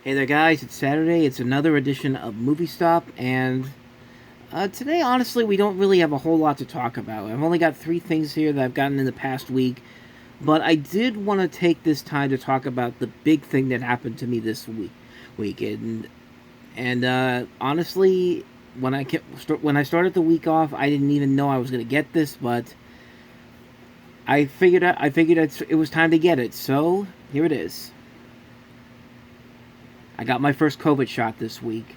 Hey there, guys. It's Saturday. It's another edition of Movie Stop, and today, honestly, we don't really have a whole lot to talk about. I've only got three things here that I've gotten in the past week, but I did want to take this time to talk about the big thing that happened to me this week. And honestly, when I started the week off, I didn't even know I was going to get this, but I figured it was time to get it. So here it is. I got my first COVID shot this week,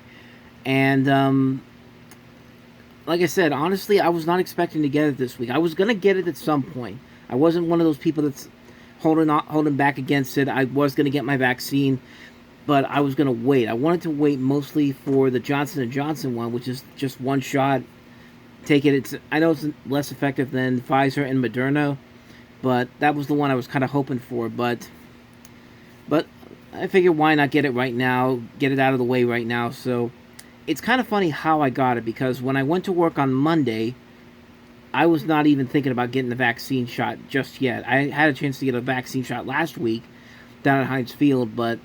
and like I said, honestly, I was not expecting to get it this week. I was gonna get it at some point. I wasn't one of those people that's holding back against it. I was gonna get my vaccine, but I was gonna wait. I wanted to wait mostly for the Johnson & Johnson one, which is just one shot. Take it. I know it's less effective than Pfizer and Moderna, but that was the one I was kind of hoping for. But I figured why not get it right now, get it out of the way right now. So it's kind of funny how I got it, because when I went to work on Monday, I was not even thinking about getting the vaccine shot just yet. I had a chance to get a vaccine shot last week down at Heinz Field, but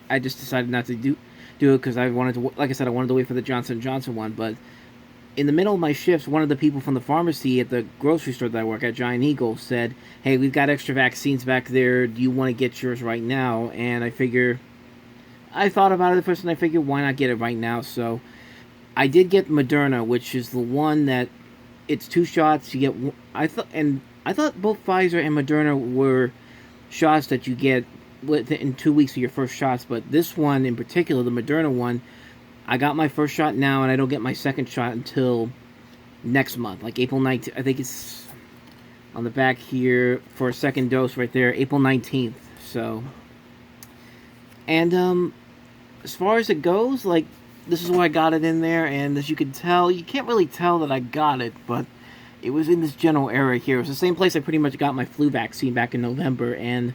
I just decided not to do it because I wanted to, like I said, I wanted to wait for the Johnson & Johnson one. But in the middle of my shifts, one of the people from the pharmacy at the grocery store that I work at, Giant Eagle, said, "Hey, we've got extra vaccines back there. Do you want to get yours right now?" And I thought about it at first, and I figured, why not get it right now? So I did get Moderna, which is the one that it's two shots. You get, I thought both Pfizer and Moderna were shots that you get within 2 weeks of your first shots, but this one in particular, the Moderna one, I got my first shot now, and I don't get my second shot until next month, like April 19th. I think it's on the back here for a second dose right there, April 19th. So, and as far as it goes, like, this is where I got it in there, and as you can tell, you can't really tell that I got it, but it was in this general area here. It was the same place I pretty much got my flu vaccine back in November, and,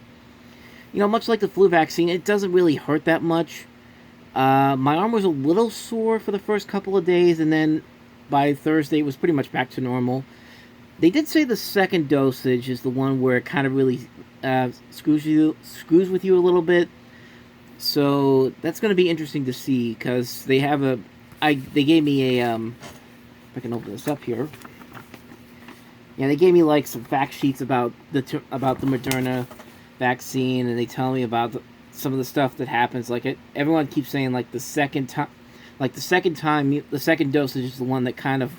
much like the flu vaccine, it doesn't really hurt that much. My arm was a little sore for the first couple of days, and then by Thursday it was pretty much back to normal. They did say the second dosage is the one where it kind of really screws with you a little bit. So that's going to be interesting to see, because they gave me a if I can open this up here. Yeah, they gave me like some fact sheets about the Moderna vaccine, and they tell me about some of the stuff that happens. Like everyone keeps saying, like the second second dosage is the one that kind of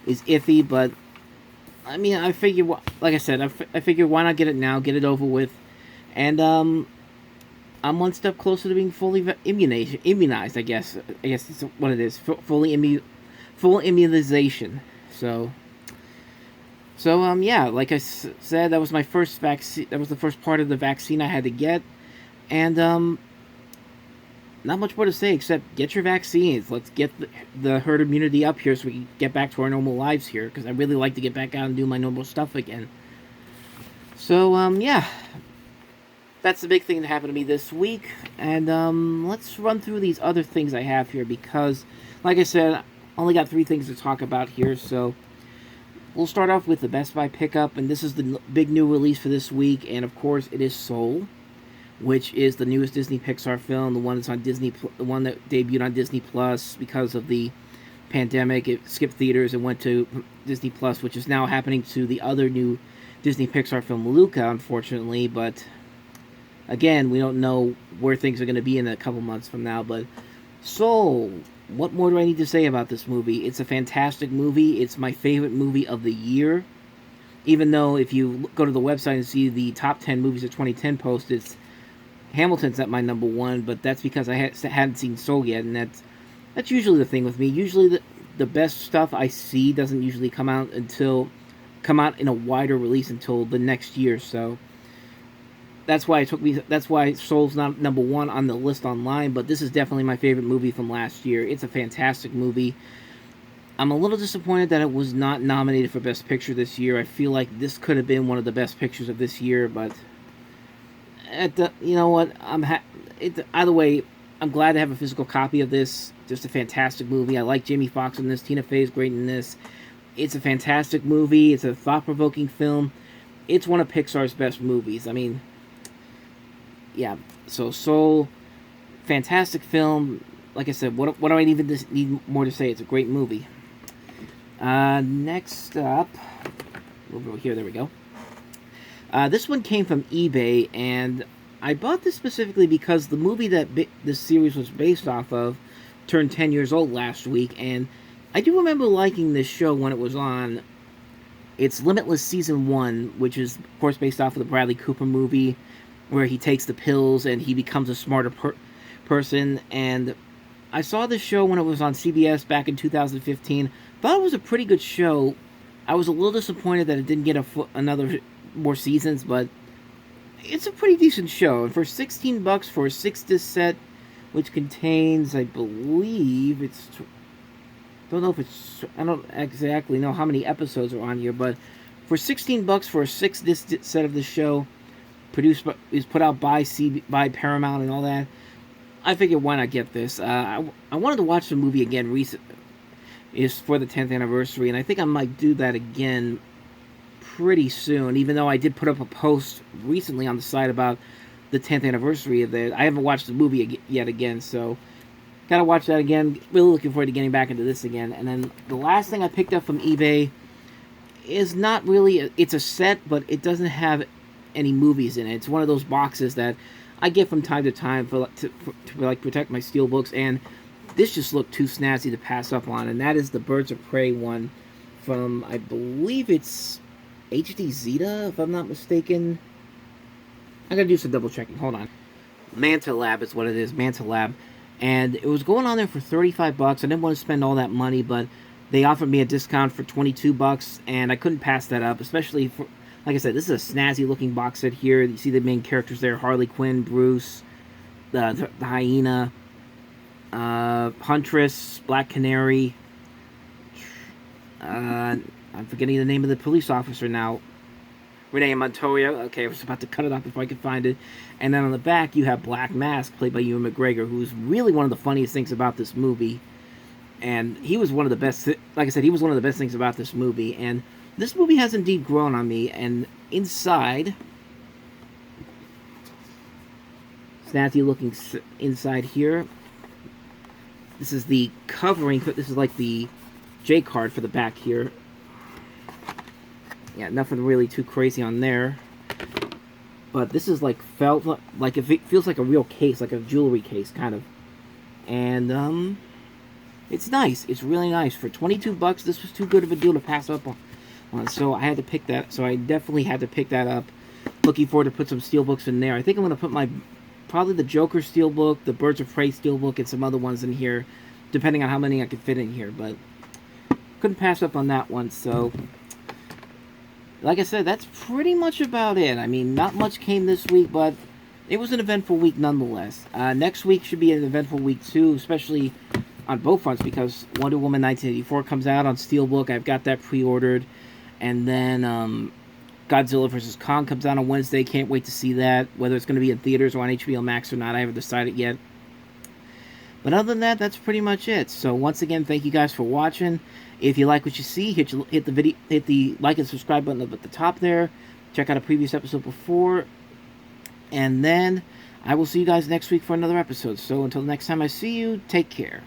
is iffy. But I mean, I figure, like I said, I figure why not get it now, get it over with, and I'm one step closer to being fully immunized. I guess that's what it is. Full immunization. Yeah, like I said, that was my first vaccine. That was the first part of the vaccine I had to get, and not much more to say except get your vaccines. Let's get the herd immunity up here so we can get back to our normal lives here. Because I really like to get back out and do my normal stuff again. So yeah, that's the big thing that happened to me this week. And let's run through these other things I have here, because, like I said, I only got three things to talk about here. So we'll start off with the Best Buy pickup, and this is the big new release for this week. And of course, it is Soul, which is the newest Disney Pixar film, the one that's on the one that debuted on Disney Plus because of the pandemic. It skipped theaters and went to Disney Plus, which is now happening to the other new Disney Pixar film, Luca, unfortunately. But again, we don't know where things are going to be in a couple months from now. But Soul, what more do I need to say about this movie? It's a fantastic movie. It's my favorite movie of the year. Even though if you go to the website and see the top 10 movies of 2010 post, it's Hamilton's at my number one, but that's because I hadn't seen Soul yet, and that's usually the thing with me. Usually the best stuff I see doesn't usually come out in a wider release until the next year. So that's why that's why Soul's not number one on the list online, but this is definitely my favorite movie from last year. It's a fantastic movie. I'm a little disappointed that it was not nominated for Best Picture this year. I feel like this could have been one of the best pictures of this year, but you know what? Either way, I'm glad to have a physical copy of this. Just a fantastic movie. I like Jamie Foxx in this. Tina Fey's great in this. It's a fantastic movie. It's a thought-provoking film. It's one of Pixar's best movies. I mean, yeah. So Soul, fantastic film. Like I said, what do I even need more to say? It's a great movie. Next up, over here, there we go. This one came from eBay, and I bought this specifically because the movie that this series was based off of turned 10 years old last week, and I do remember liking this show when it was on. It's Limitless Season 1, which is, of course, based off of the Bradley Cooper movie, where he takes the pills and he becomes a smarter person, and I saw this show when it was on CBS back in 2015. Thought it was a pretty good show. I was a little disappointed that it didn't get another more seasons, but it's a pretty decent show. And for $16 for a 6-disc set, which contains, I believe, I don't exactly know how many episodes are on here, but for $16 for a 6-disc set of the show, is put out by Paramount and all that, I figured why not get this. I wanted to watch the movie again is for the 10th anniversary, and I think I might do that again pretty soon, even though I did put up a post recently on the site about the 10th anniversary of it. I haven't watched the movie yet again, so gotta watch that again. Really looking forward to getting back into this again. And then the last thing I picked up from eBay is not really, it's a set, but it doesn't have any movies in it. It's one of those boxes that I get from time to time to protect my steelbooks, and this just looked too snazzy to pass up on, and that is the Birds of Prey one from, I believe it's HD Zeta, if I'm not mistaken. I gotta do some double checking. Hold on. Manta Lab is what it is. Manta Lab. And it was going on there for $35. I didn't want to spend all that money, but they offered me a discount for $22, and I couldn't pass that up, especially for, like I said, this is a snazzy looking box set here. You see the main characters there: Harley Quinn, Bruce, the Hyena, Huntress, Black Canary. I'm forgetting the name of the police officer now. Renee Montoya. Okay, I was about to cut it off before I could find it. And then on the back, you have Black Mask, played by Ewan McGregor, who's really one of the funniest things about this movie. And he was one of the best, like I said, he was one of the best things about this movie. And this movie has indeed grown on me. And inside, snazzy looking inside here, this is the covering, this is like the J card for the back here. Yeah, nothing really too crazy on there. But this is like felt like it feels like a real case, like a jewelry case kind of. And it's nice. It's really nice. For $22, this was too good of a deal to pass up on. So I had to pick that. So I definitely had to pick that up. Looking forward to put some steelbooks in there. I think I'm going to put probably the Joker steelbook, the Birds of Prey steelbook, and some other ones in here, depending on how many I could fit in here. But couldn't pass up on that one. So, like I said, that's pretty much about it. I mean, not much came this week, but it was an eventful week nonetheless. Next week should be an eventful week too, especially on both fronts, because Wonder Woman 1984 comes out on Steelbook. I've got that pre-ordered. And then Godzilla vs. Kong comes out on Wednesday. Can't wait to see that. Whether it's going to be in theaters or on HBO Max or not, I haven't decided yet. But other than that, that's pretty much it. So once again, thank you guys for watching. If you like what you see, hit the like and subscribe button up at the top there. Check out a previous episode before. And then I will see you guys next week for another episode. So until the next time I see you, take care.